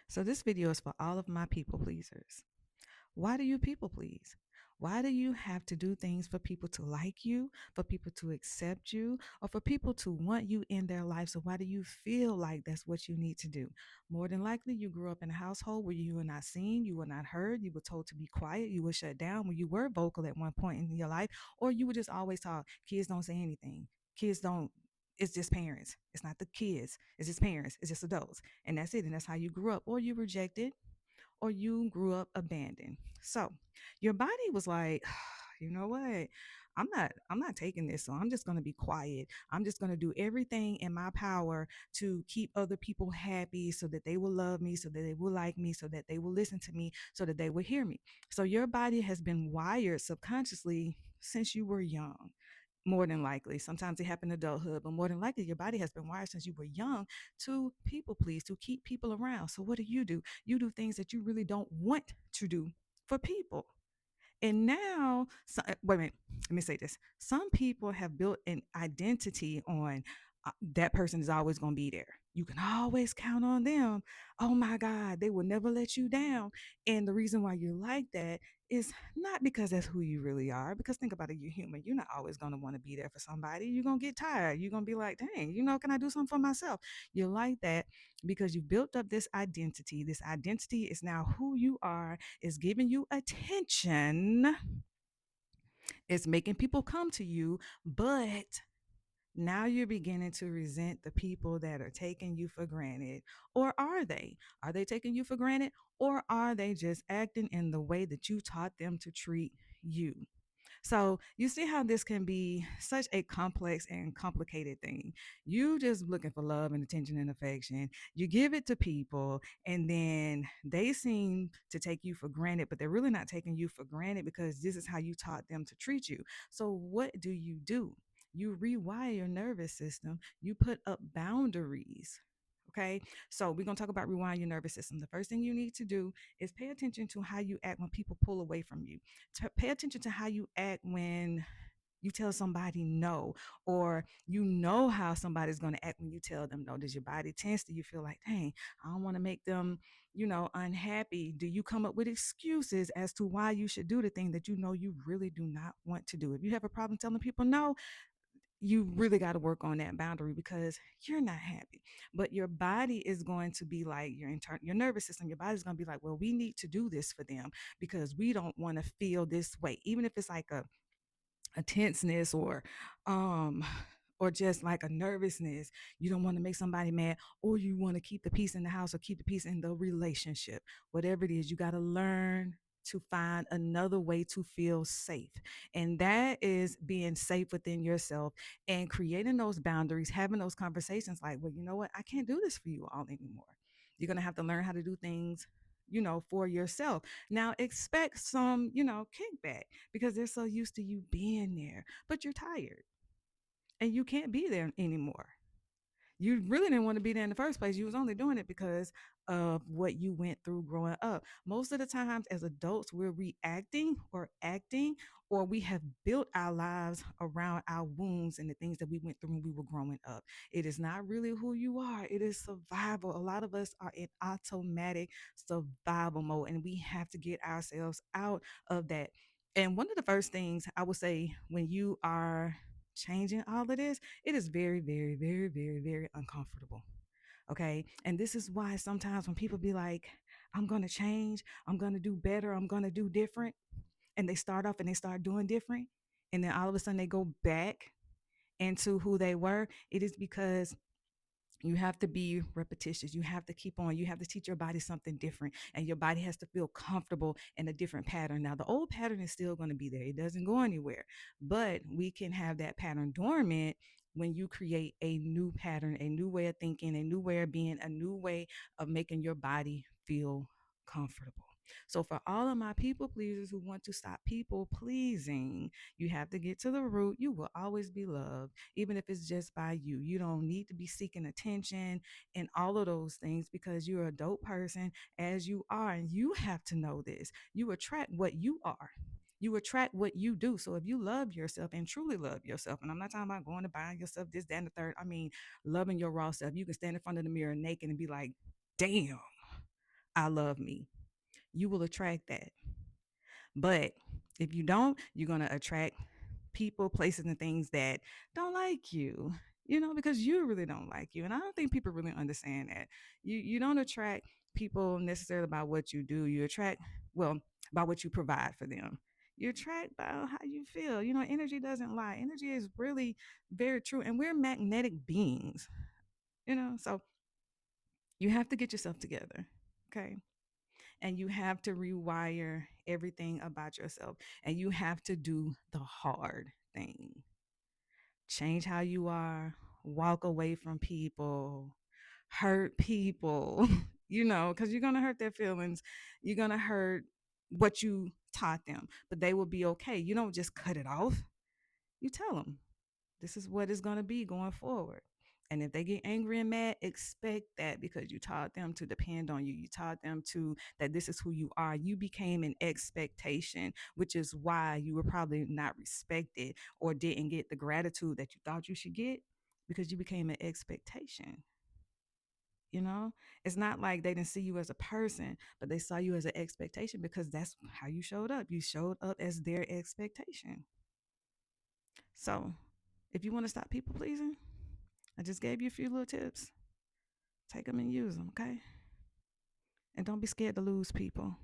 So, this video is for all of my people pleasers. Why do you people please? Why do you have to do things for people to like you, for people to accept you, or for people to want you in their life? So, why do you feel like that's what you need to do? More than likely, you grew up in a household where you were not seen, you were not heard, you were told to be quiet, you were shut down when you were vocal at one point in your life, or you were just always taught kids don't say anything. Kids don't, it's just parents. It's not the kids, it's just parents, it's just adults. And that's it. And that's how you grew up, or you rejected or you grew up abandoned. So your body was like, you know what? I'm not taking this. So I'm just going to be quiet. I'm just going to do everything in my power to keep other people happy so that they will love me, so that they will like me, so that they will listen to me, so that they will hear me. So your body has been wired subconsciously since you were young. More than likely, sometimes it happens in adulthood, but more than likely, your body has been wired since you were young to people please, to keep people around. So, what do? You do things that you really don't want to do for people. And now, wait a minute, let me say this. Some people have built an identity on that person is always going to be there. You can always count on them. Oh my God, they will never let you down. And the reason why you're like that is not because that's who you really are. Because think about it, you're human. You're not always going to want to be there for somebody. You're going to get tired. You're going to be like, dang, can I do something for myself? You're like that because you built up this identity. This identity is now who you are, is giving you attention, it's making people come to you, but now you're beginning to resent the people that are taking you for granted. Or are they? Are they taking you for granted? Or are they just acting in the way that you taught them to treat you? So you see how this can be such a complex and complicated thing. You just looking for love and attention and affection. You give it to people, and then they seem to take you for granted, but they're really not taking you for granted because this is how you taught them to treat you. So what do? You rewire your nervous system. You put up boundaries. Okay. So we're going to talk about rewiring your nervous system. The first thing you need to do is pay attention to how you act when people pull away from you. Pay attention to how you act when you tell somebody no, or you know how somebody's going to act when you tell them no. Does your body tense? Do you feel like, dang, I don't want to make them, unhappy? Do you come up with excuses as to why you should do the thing that you know you really do not want to do? If you have a problem telling people no, you really got to work on that boundary because you're not happy. But your body is going to be like your nervous system, your body's going to be like, well, we need to do this for them because we don't want to feel this way, even if it's like a tenseness um or just like a nervousness. You don't want to make somebody mad, or you want to keep the peace in the house or keep the peace in the relationship. Whatever it is, you got to learn to find another way to feel safe. And that is being safe within yourself and creating those boundaries, having those conversations like, well, you know what? I can't do this for you all anymore. You're going to have to learn how to do things, for yourself. Now, expect some, kickback because they're so used to you being there, but you're tired and you can't be there anymore. You really didn't want to be there in the first place. You was only doing it because of what you went through growing up. Most of the times as adults, we're reacting or acting, or we have built our lives around our wounds and the things that we went through when we were growing up. It is not really who you are. It is survival. A lot of us are in automatic survival mode, and we have to get ourselves out of that. And one of the first things I would say when you are changing all of this, it is very, very, very, very, very uncomfortable. Okay. And this is why sometimes when people be like, I'm going to change, I'm going to do better, I'm going to do different, and they start off and they start doing different, and then all of a sudden they go back into who they were, it is because you have to be repetitious. You have to keep on. You have to teach your body something different, and your body has to feel comfortable in a different pattern. Now, the old pattern is still going to be there, it doesn't go anywhere, but we can have that pattern dormant when you create a new pattern, a new way of thinking, a new way of being, a new way of making your body feel comfortable. So, for all of my people pleasers who want to stop people pleasing, you have to get to the root. You will always be loved, even if it's just by you. You don't need to be seeking attention and all of those things because you're a dope person as you are. And you have to know this. You attract what you are. You attract what you do. So if you love yourself and truly love yourself, and I'm not talking about going to buying yourself this, that, and the third. I mean, loving your raw self. You can stand in front of the mirror naked and be like, damn, I love me. You will attract that. But if you don't, you're going to attract people, places, and things that don't like you, because you really don't like you. And I don't think people really understand that. You don't attract people necessarily by what you do. You attract, well, by what you provide for them. You attract by how you feel. Energy doesn't lie. Energy is really very true. And we're magnetic beings, so you have to get yourself together. Okay. And you have to rewire everything about yourself. And you have to do the hard thing. Change how you are, walk away from people, hurt people, because you're going to hurt their feelings. You're going to hurt what you taught them, but they will be okay. You don't just cut it off. You tell them, this is what it's going to be going forward. And if they get angry and mad, expect that, because you taught them to depend on you. You taught them to that this is who you are. You became an expectation, which is why you were probably not respected or didn't get the gratitude that you thought you should get, because you became an expectation. You know, it's not like they didn't see you as a person, but they saw you as an expectation, because that's how you showed up. You showed up as their expectation. So if you want to stop people pleasing, I just gave you a few little tips. Take them and use them, okay? And don't be scared to lose people.